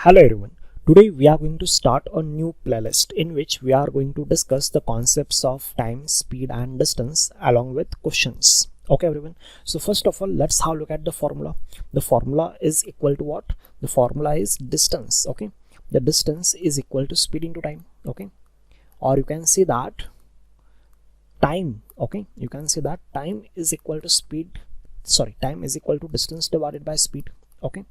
Hello everyone. Today we are going to start a new playlist in which we are going to discuss the concepts of time, speed and distance along with questions. Okay everyone. So first of all, let's have a look at the formula. The formula is equal to what? The formula is distance. Okay. The distance is equal to speed into time. Okay. Or you can say that time. Okay. You can say that time is equal to time is equal to distance divided by speed. Okay.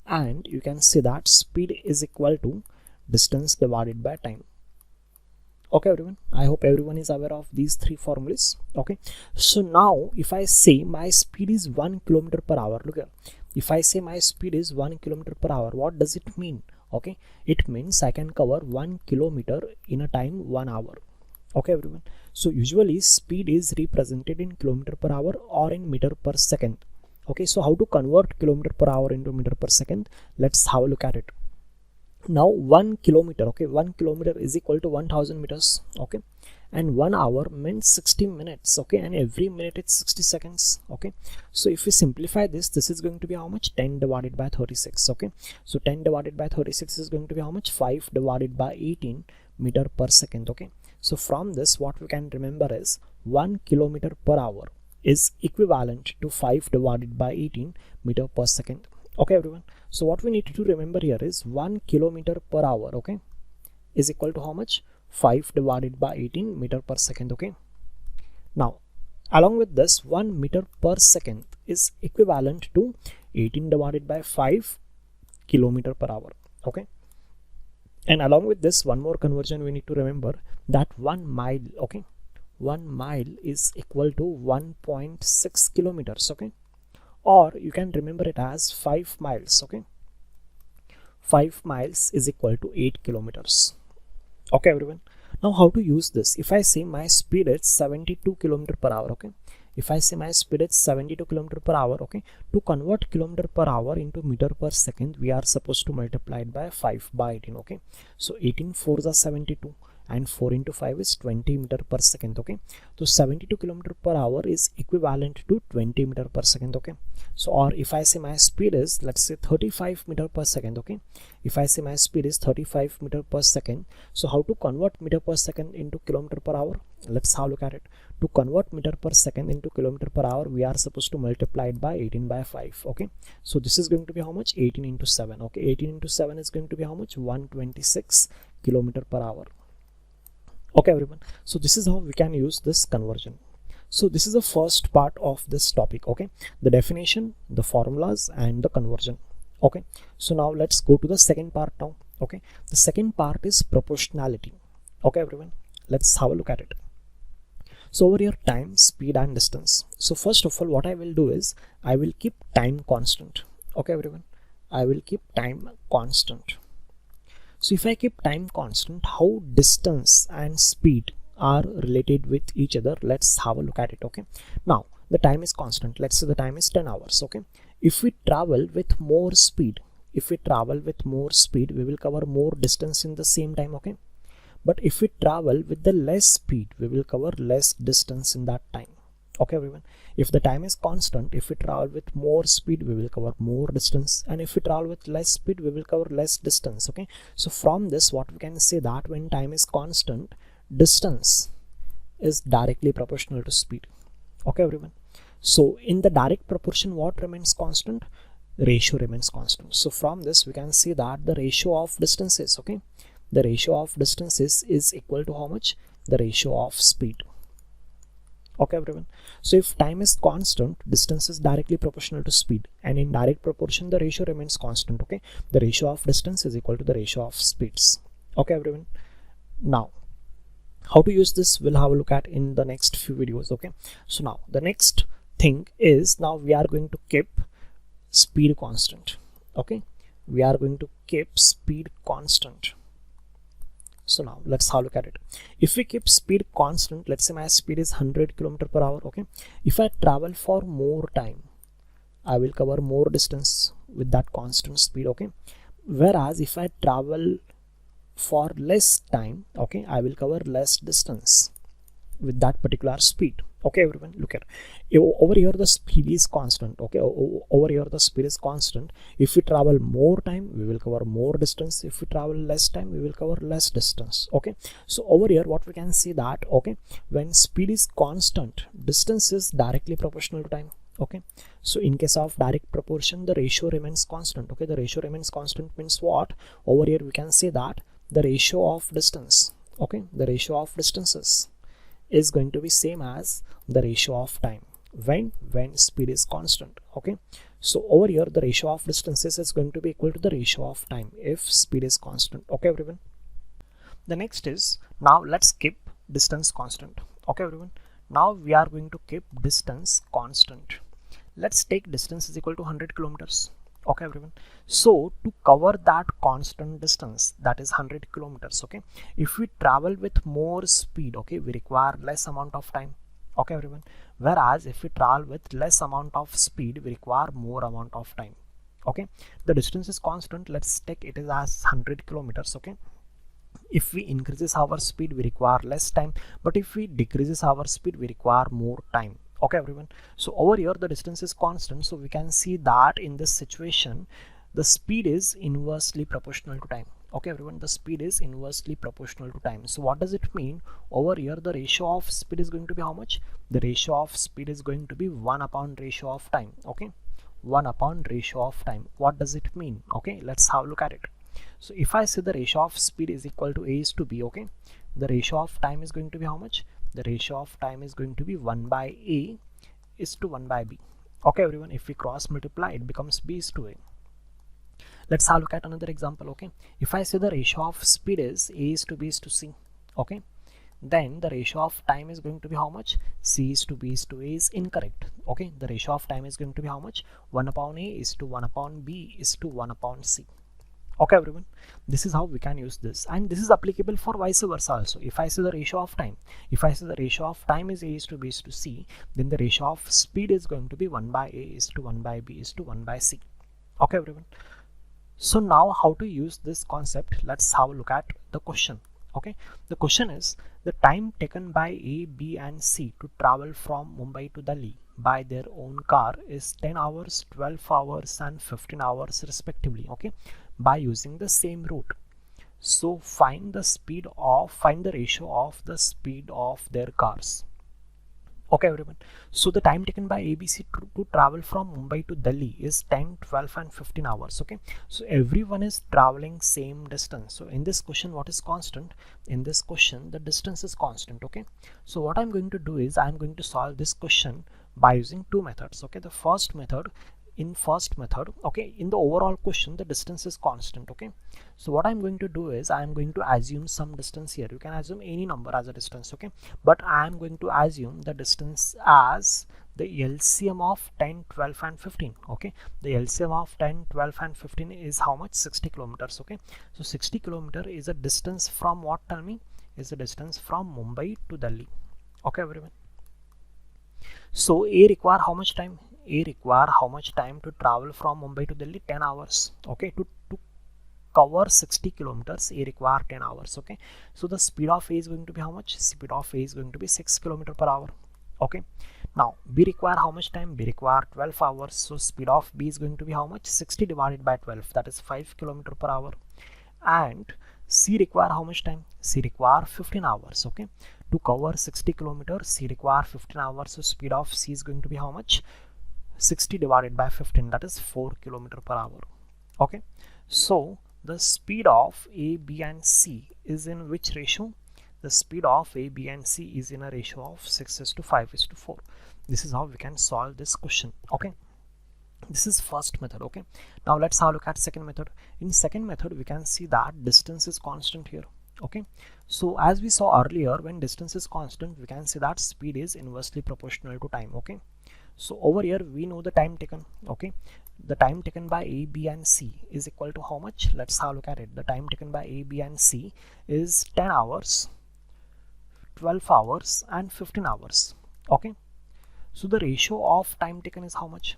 And you can say that speed is equal to distance divided by time. Okay everyone, I hope everyone is aware of these three formulas. Okay, so now if I say my speed is 1 kilometer per hour, look here, if I say my speed is 1 kilometer per hour, what does it mean? Okay, it means I can cover 1 kilometer in a time 1 hour. Okay everyone, so usually speed is represented in kilometer per hour or in meter per second. Okay, so how to convert kilometer per hour into meter per second? Let's have a look at it. Now 1 kilometer, okay, 1 kilometer is equal to 1000 meters. Okay, and 1 hour means 60 minutes. Okay, and every minute it's 60 seconds. Okay, so if we simplify this is going to be how much? 10 divided by 36. Okay, so 10 divided by 36 is going to be how much? 5 divided by 18 meter per second. Okay, so from this what we can remember is 1 kilometer per hour is equivalent to 5 divided by 18 meter per second. Okay everyone, so what we need to remember here is 1 kilometer per hour, okay, is equal to how much? 5 divided by 18 meter per second. Okay, now along with this 1 meter per second is equivalent to 18 divided by 5 kilometer per hour. Okay, and along with this one more conversion we need to remember, that 1 mile, okay, 1 mile is equal to 1.6 kilometers. Okay, or you can remember it as 5 miles. Okay, 5 miles is equal to 8 kilometers. Okay everyone, now how to use this? If I say my speed is 72 kilometer per hour, okay, if I say my speed is 72 kilometer per hour, okay, to convert kilometer per hour into meter per second, we are supposed to multiply it by 5 by 18. Okay, so 18 4s are 72 and 4 into 5 is 20 meter per second. Okay, so 72 kilometer per hour is equivalent to 20 meter per second. Okay, so or if I say my speed is, let's say, 35 meter per second. Okay, if I say my speed is 35 meter per second, so how to convert meter per second into kilometer per hour? Let's have a look at it. To convert meter per second into kilometer per hour, we are supposed to multiply it by 18 by 5. Okay, so this is going to be how much? 18 into 7. Okay, 18 into 7 is going to be how much? 126 kilometer per hour. Okay everyone, so this is how we can use this conversion. So this is the first part of this topic. Okay, the definition, the formulas and the conversion. Okay, so now let's go to the second part now. Okay, the second part is proportionality. Okay everyone, let's have a look at it. So over here, time, speed and distance. So first of all, what I will do is I will keep time constant. Okay everyone, I will keep time constant. So if I keep time constant, how distance and speed are related with each other? Let's have a look at it. Okay, now the time is constant. Let's say the time is 10 hours. Okay, if we travel with more speed, we will cover more distance in the same time. Okay, but if we travel with the less speed, we will cover less distance in that time. Okay everyone, if the time is constant, if we travel with more speed, we will cover more distance, and if we travel with less speed, we will cover less distance. Okay, so from this what we can say, that when time is constant, distance is directly proportional to speed. Okay everyone, so in the direct proportion, what remains constant? Ratio remains constant. So from this we can see that the ratio of distances, okay, the ratio of distances is equal to how much? The ratio of speed. Okay everyone, so if time is constant, distance is directly proportional to speed, and in direct proportion the ratio remains constant. Okay, the ratio of distance is equal to the ratio of speeds. Okay everyone, now how to use this we'll have a look at in the next few videos. Okay, so now the next thing is, now we are going to keep speed constant. Okay, we are going to keep speed constant. So now let's have a look at it. If we keep speed constant, let's say my speed is 100 km per hour. Okay, if I travel for more time, I will cover more distance with that constant speed. Okay, whereas if I travel for less time, okay, I will cover less distance. with that particular speed. Okay everyone, look at over here the speed is constant. Okay, over here the speed is constant. If we travel more time, we will cover more distance. If we travel less time, we will cover less distance. Okay, so over here what we can see that, okay, when speed is constant, distance is directly proportional to time. Okay, so in case of direct proportion, the ratio remains constant. Okay, the ratio remains constant means what? Over here we can say that the ratio of distance, okay, the ratio of distances is going to be same as the ratio of time when speed is constant. Okay, so over here the ratio of distances is going to be equal to the ratio of time if speed is constant. Okay everyone, the next is, now let's keep distance constant. Okay everyone, now we are going to keep distance constant. Let's take distance is equal to 100 kilometers. Okay everyone, so to cover that constant distance, that is 100 kilometers, okay, if we travel with more speed, okay, we require less amount of time. Okay everyone, whereas if we travel with less amount of speed, we require more amount of time. Okay, the distance is constant, let's take it as 100 kilometers. Okay, if we increases our speed, we require less time, but if we decreases our speed, we require more time. Okay everyone, so over here the distance is constant, so we can see that in this situation the speed is inversely proportional to time. Okay everyone, the speed is inversely proportional to time. So what does it mean? Over here the ratio of speed is going to be how much? The ratio of speed is going to be 1 upon ratio of time. Okay, 1 upon ratio of time. What does it mean? Okay, let's have a look at it. So if I say the ratio of speed is equal to A is to B, okay, the ratio of time is going to be how much? The ratio of time is going to be 1 by A is to 1 by B. Okay everyone, if we cross multiply, it becomes B is to A. Let's have a look at another example. Okay, if I say the ratio of speed is A is to B is to C, okay, then the ratio of time is going to be how much? C is to B is to A is incorrect. Okay, the ratio of time is going to be how much? 1 upon A is to 1 upon B is to 1 upon C. Okay everyone, this is how we can use this, and this is applicable for vice versa also. If I say the ratio of time, if I say the ratio of time is A is to B is to C, then the ratio of speed is going to be 1 by A is to 1 by B is to 1 by C. Okay everyone, so now how to use this concept? Let's have a look at the question. Okay, the question is, the time taken by A, B and C to travel from Mumbai to Delhi by their own car is 10 hours, 12 hours and 15 hours respectively, okay, by using the same route. So find the ratio of the speed of their cars. Okay everyone, so the time taken by ABC to travel from Mumbai to Delhi is 10, 12 and 15 hours. Okay, so everyone is traveling same distance. So in this question, what is constant? In this question, the distance is constant. Okay, so what I'm going to do is I'm going to solve this question by using two methods. Okay, the first method, okay, in the overall question the distance is constant. Okay, so what I'm going to do is I'm going to assume some distance here. You can assume any number as a distance, okay, but I'm going to assume the distance as the LCM of 10, 12 and 15. Okay, the LCM of 10, 12 and 15 is how much? 60 kilometers. Okay, so 60 kilometer is a distance from what? Tell me, is the distance from Mumbai to Delhi. Okay everyone, so A require how much time? A require how much time to travel from Mumbai to Delhi? 10 hours. Okay, to cover 60 kilometers, A require 10 hours. Okay, so the speed of A is going to be how much? Speed of A is going to be 6 km per hour. Okay, now B require how much time? B require 12 hours. So speed of B is going to be how much? 60 divided by 12, that is 5 km per hour. And C require how much time? C require 15 hours. Okay, to cover 60 kilometers, C require 15 hours. So speed of C is going to be how much? 60 divided by 15, that is 4 km per hour. Okay, so the speed of A, B and C is in which ratio? The speed of A, B and C is in a ratio of 6:5:4. This is how we can solve this question. Okay, this is first method. Okay, now let's have a look at second method. In second method, we can see that distance is constant here. Okay, so as we saw earlier, when distance is constant, we can say that speed is inversely proportional to time. Okay, so over here we know the time taken. Okay, the time taken by A, B and C is equal to how much? Let's have a look at it. The time taken by A, B and C is 10 hours, 12 hours and 15 hours. Okay, so the ratio of time taken is how much?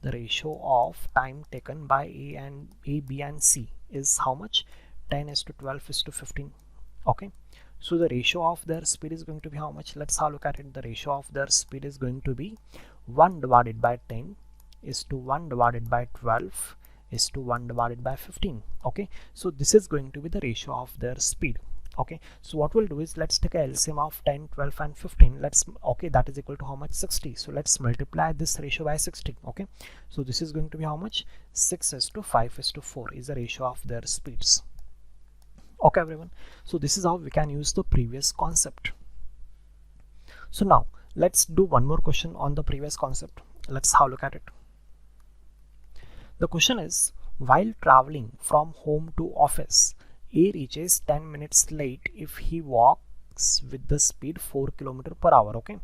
The ratio of time taken by A, B and C is how much? 10:12:15. Okay, So the ratio of their speed is going to be how much? Let's have a look at it. The ratio of their speed is going to be 1 divided by 10 is to 1 divided by 12 is to 1 divided by 15. Okay, so this is going to be the ratio of their speed. Okay, so what we'll do is let's take a LCM of 10, 12 and 15. Okay, that is equal to how much? 60. So let's multiply this ratio by 60. Okay, so this is going to be how much? 6:5:4 is the ratio of their speeds. Okay everyone, so this is how we can use the previous concept. So now let's do one more question on the previous concept. Let's have a look at it. The question is, while traveling from home to office, A reaches 10 minutes late if he walks with the speed 4 km/h. Okay,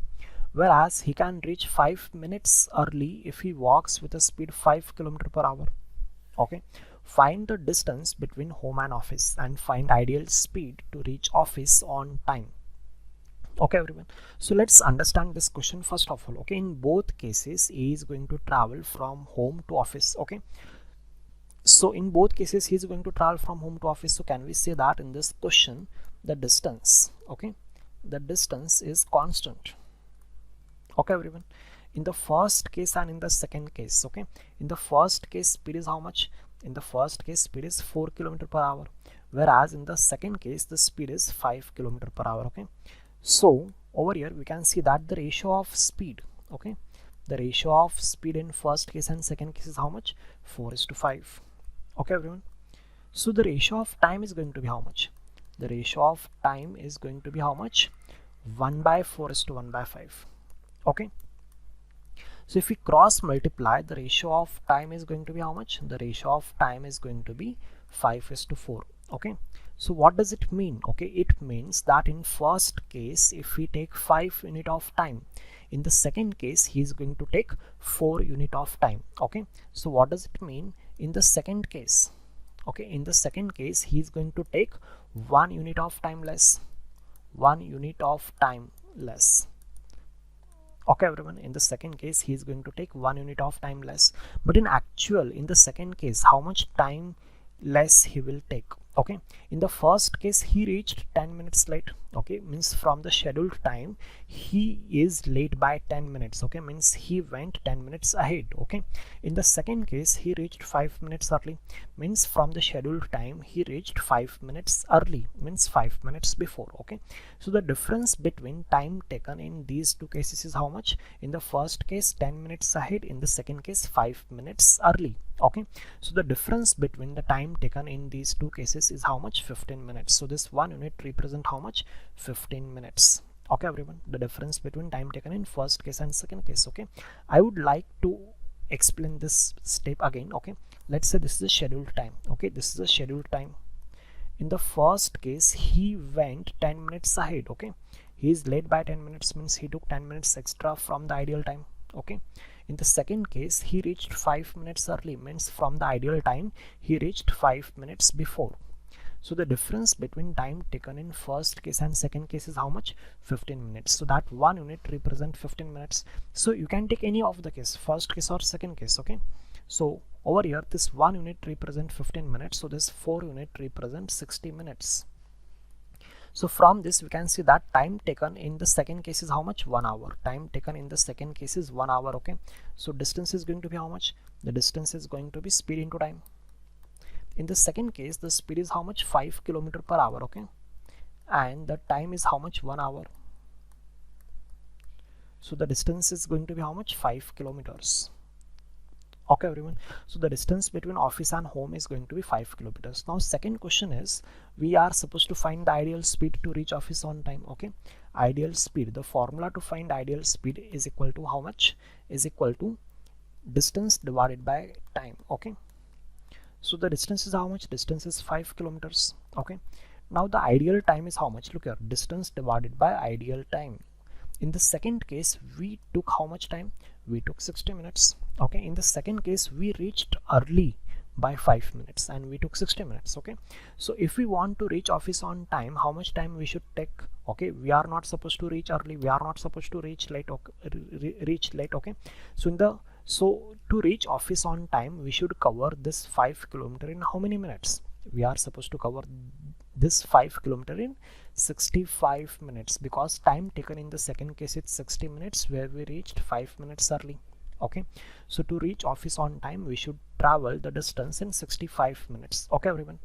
whereas he can reach 5 minutes early if he walks with a speed 5 km/h. Okay, find the distance between home and office and find ideal speed to reach office on time. Okay everyone, so let's understand this question first of all. Okay, in both cases A is going to travel from home to office. Okay, so in both cases he is going to travel from home to office. So can we say that in this question the distance, okay, the distance is constant. Okay everyone, in the first case and in the second case. Okay, in the first case speed is how much? In the first case speed is 4 km/h, whereas in the second case the speed is 5 km/h. Okay, so over here we can see that the ratio of speed, okay, the ratio of speed in first case and second case is how much? 4:5. Okay everyone, so the ratio of time is going to be how much? The ratio of time is going to be how much? 1/4:1/5. Okay, so if we cross multiply, the ratio of time is going to be how much? The ratio of time is going to be 5:4. Okay, so what does it mean? Okay, it means that in first case if we take 5 unit of time, in the second case he is going to take 4 unit of time. Okay, so what does it mean in the second case? Okay, in the second case he is going to take 1 unit of time less, 1 unit of time less. Okay everyone, in the second case he is going to take 1 unit of time less, but in actual, in the second case, how much time less he will take? Okay, in the first case he reached 10 minutes late. Okay, means from the scheduled time he is late by 10 minutes. Okay, means he went 10 minutes ahead. Okay, in the second case he reached 5 minutes early, means from the scheduled time he reached 5 minutes early, means 5 minutes before. Okay, so the difference between time taken in these two cases is how much? In the first case 10 minutes ahead, in the second case 5 minutes early. Okay, so the difference between the time taken in these two cases is how much? 15 minutes. So this 1 unit represent how much? 15 minutes. Okay everyone, the difference between time taken in first case and second case. Okay, I would like to explain this step again. Okay, let's say this is a scheduled time. Okay, this is a scheduled time. In the first case he went 10 minutes ahead. Okay, he is late by 10 minutes, means he took 10 minutes extra from the ideal time. Okay, in the second case he reached 5 minutes early, means from the ideal time he reached 5 minutes before. So the difference between time taken in first case and second case is how much? 15 minutes. So that 1 unit represent 15 minutes. So you can take any of the case, first case or second case. Okay, so over here this 1 unit represent 15 minutes, so this 4 unit represent 60 minutes. So from this we can see that time taken in the second case is how much? 1 hour. Time taken in the second case is 1 hour. Okay, so distance is going to be how much? The distance is going to be speed into time. In the second case the speed is how much? 5 km/h. Okay, and the time is how much? 1 hour. So the distance is going to be how much? 5 kilometers. Okay everyone, so the distance between office and home is going to be 5 kilometers. Now second question is, we are supposed to find the ideal speed to reach office on time. Okay, ideal speed, the formula to find ideal speed is equal to how much? Is equal to distance divided by time. Okay, so the distance is how much? Distance is 5 kilometers. Okay, now the ideal time is how much? Look here, distance divided by ideal time. In the second case we took how much time? We took 60 minutes. Okay, in the second case we reached early by 5 minutes and we took 60 minutes. Okay, so if we want to reach office on time, how much time we should take? Okay, we are not supposed to reach early, we are not supposed to reach late. Okay, so to reach office on time we should cover this 5 kilometer in how many minutes? We are supposed to cover this 5 kilometer in 65 minutes, because time taken in the second case it's 60 minutes, where we reached 5 minutes early. Okay, so to reach office on time we should travel the distance in 65 minutes. Okay everyone,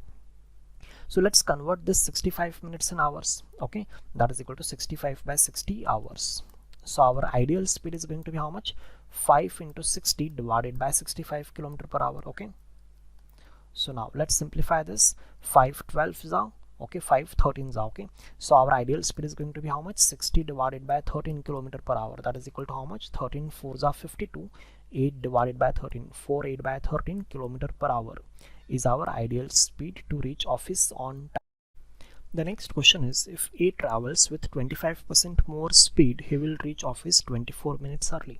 so let's convert this 65 minutes in hours. Okay, that is equal to 65 by 60 hours. So our ideal speed is going to be how much? 5 into 60 divided by 65 kilometer per hour. Okay, so now let's simplify this. 5 12 is out. Okay, 5 13 is out. Okay, so our ideal speed is going to be how much? 60 divided by 13 kilometer per hour. That is equal to how much? 13 4s are 52. 8 divided by 13, 4 8 by 13 kilometer per hour is our ideal speed to reach office on time. The next question is, if A travels with 25% more speed, he will reach office 24 minutes early.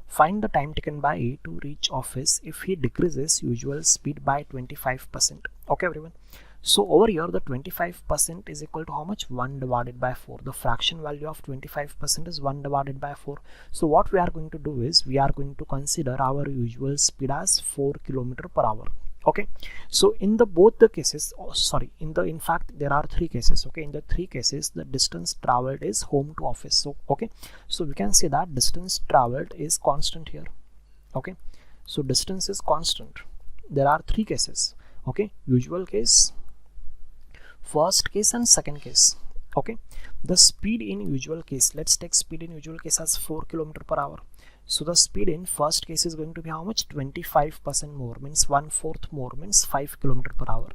Find the time taken by A to reach office if he decreases usual speed by 25%. Okay everyone, so over here the 25% is equal to how much? 1 divided by 4. The fraction value of 25% is 1 divided by 4. So what we are going to do is, we are going to consider our usual speed as 4 kilometer per hour. Okay, so in the both the cases, in fact there are 3 cases. Okay, in the 3 cases the distance traveled is home to office. So okay, so we can say that distance traveled is constant here. Okay, so distance is constant. There are 3 cases. Okay, usual case, first case and second case. Okay, the speed in usual case, let's take speed in usual case as 4 kilometer per hour. So the speed in first case is going to be how much? 25% more, means 1/4 more, means 5 kilometer per hour.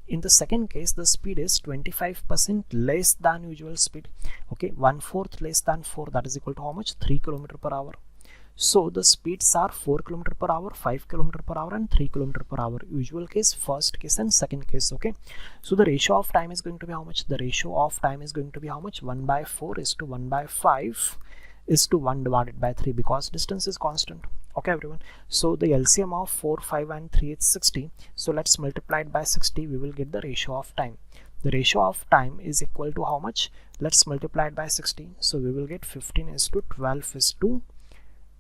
In the second case the speed is 25% less than usual speed. Okay, 1/4 less than 4, that is equal to how much? 3 kilometer per hour. So the speeds are 4 kilometer per hour, 5 kilometer per hour and 3 kilometer per hour. Usual case, first case and second case. Okay, so the ratio of time is going to be how much? The ratio of time is going to be how much? 1 by 4 is to 1 by 5 is to 1 divided by 3, because distance is constant. Okay everyone, so the LCM of 4 5 and 3 is 60. So let's multiply it by 60, we will get the ratio of time. The ratio of time is equal to how much? Let's multiply it by 60, so we will get 15 is to 12 is to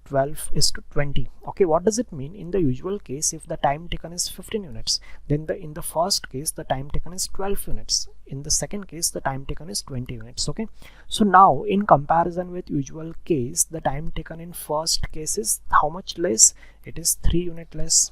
12 is to 20. Okay, what does it mean? In the usual case, if the time taken is 15 units, then in the first case the time taken is 12 units. In the second case the time taken is 20 units. Okay, so now in comparison with usual case, the time taken in first case is how much less? It is 3 units less.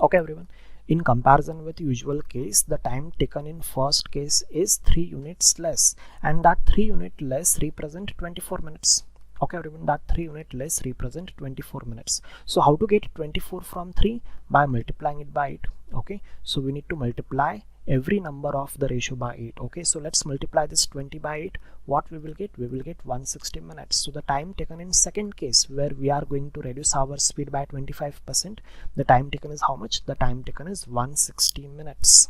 Okay everyone, in comparison with usual case, the time taken in first case is 3 units less, and that 3 unit less represent 24 minutes. Okay everyone, that 3 unit less represent 24 minutes. So how to get 24 from 3? By multiplying it by 8. Okay, so we need to multiply every number of the ratio by 8. Okay, so let's multiply this 20 by 8. What we will get? We will get 160 minutes. So the time taken in second case, where we are going to reduce our speed by 25%, the time taken is how much? The time taken is 160 minutes.